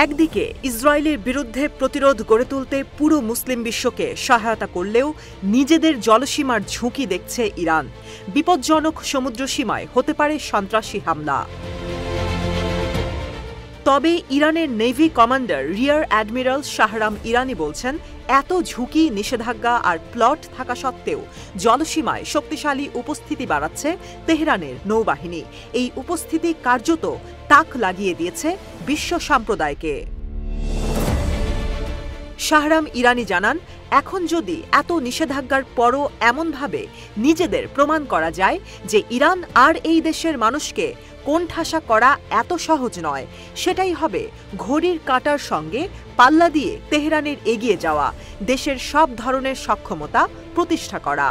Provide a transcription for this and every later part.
একদিকে ইসরায়েলের বিরুদ্ধে প্রতিরোধ গড়ে তুলতে পুরো মুসলিম বিশ্বকে সহায়তা করলেও নিজেদের জলসীমার ঝুঁকি দেখছে ইরান। বিপজ্জনক সমুদ্র সীমায় হতে পারে সন্ত্রাসী হামলা। তবে ইরানের navy commander rear admiral Shahram ইরানি বলছেন, এত ঝুঁকি, নিষেধাজ্ঞা আর প্লট থাকা সত্ত্বেও জলসীমায় শক্তিশালী উপস্থিতি বাড়াচ্ছে তেহরানের নৌবাহিনী। এই উপস্থিতি কার্যত তাক লাগিয়ে দিয়েছে বিশ্ব সম্প্রদায়কে। শাহরাম ইরানি জানান, এখন যদি এত নিষেধাজ্ঞার পরও এমনভাবে নিজেদের প্রমাণ করা যায় যে ইরান আর এই দেশের মানুষকে কোণঠাসা করা এত সহজ নয়, সেটাই হবে ঘড়ির কাঁটার সঙ্গে পাল্লা দিয়ে তেহরানের এগিয়ে যাওয়া, দেশের সব ধরনের সক্ষমতা প্রতিষ্ঠা করা।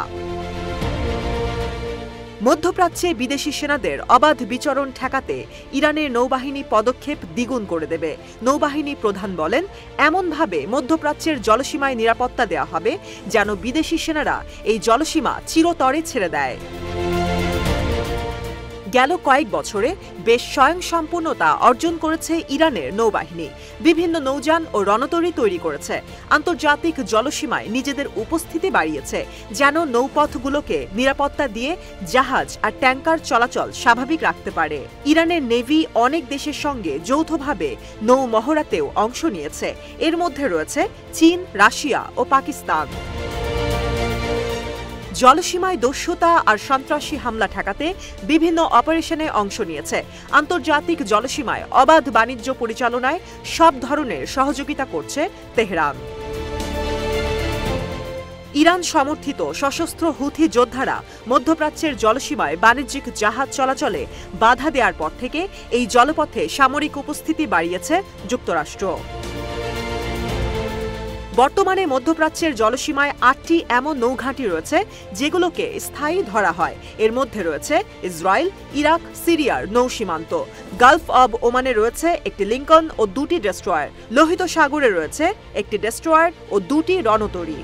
মধ্যপ্রাচ্যে বিদেশি সেনাদের অবাধ বিচরণ ঠেকাতে ইরানের নৌবাহিনী পদক্ষেপ দ্বিগুণ করে দেবে। নৌবাহিনী প্রধান বলেন, এমনভাবে মধ্যপ্রাচ্যের জলসীমায় নিরাপত্তা দেওয়া হবে যেন বিদেশি সেনারা এই জলসীমা চিরতরে ছেড়ে দেয়। গেল কয়েক বছরে বেশ স্বয়ংসম্পূর্ণতা অর্জন করেছে ইরানের নৌবাহিনী। বিভিন্ন নৌযান ও রণতরী তৈরি করেছে, আন্তর্জাতিক জলসীমায় নিজেদের উপস্থিতি বাড়িয়েছে যেন নৌপথগুলোকে নিরাপত্তা দিয়ে জাহাজ আর ট্যাঙ্কার চলাচল স্বাভাবিক রাখতে পারে। ইরানের নেভি অনেক দেশের সঙ্গে যৌথভাবে নৌ মহড়াতেও অংশ নিয়েছে, এর মধ্যে রয়েছে চীন, রাশিয়া ও পাকিস্তান। জলসীমায় দস্যুতা আর সন্ত্রাসী হামলা ঠেকাতে বিভিন্ন অপারেশনে অংশ নিয়েছে। আন্তর্জাতিক জলসীমায় অবাধ বাণিজ্য পরিচালনায় সব ধরনের সহযোগিতা করছে তেহরান। ইরান সমর্থিত সশস্ত্র হুথি যোদ্ধারা মধ্যপ্রাচ্যের জলসীমায় বাণিজ্যিক জাহাজ চলাচলে বাধা দেওয়ার পর থেকে এই জলপথে সামরিক উপস্থিতি বাড়িয়েছে যুক্তরাষ্ট্র। বর্তমানে মধ্যপ্রাচ্যের জলসীমায় ৮টি এমন নৌঘাঁটি রয়েছে যেগুলোকে স্থায়ী ধরা হয়। এর মধ্যে রয়েছে ইসরায়েল, ইরাক, সিরিয়ার নৌসীমান্ত। গালফ অব ওমানে রয়েছে একটি লিঙ্কন ও 2টি ডেস্ট্রয়ার। লোহিত সাগরে রয়েছে একটি ডেস্ট্রয়ার ও 2টি রণতরী।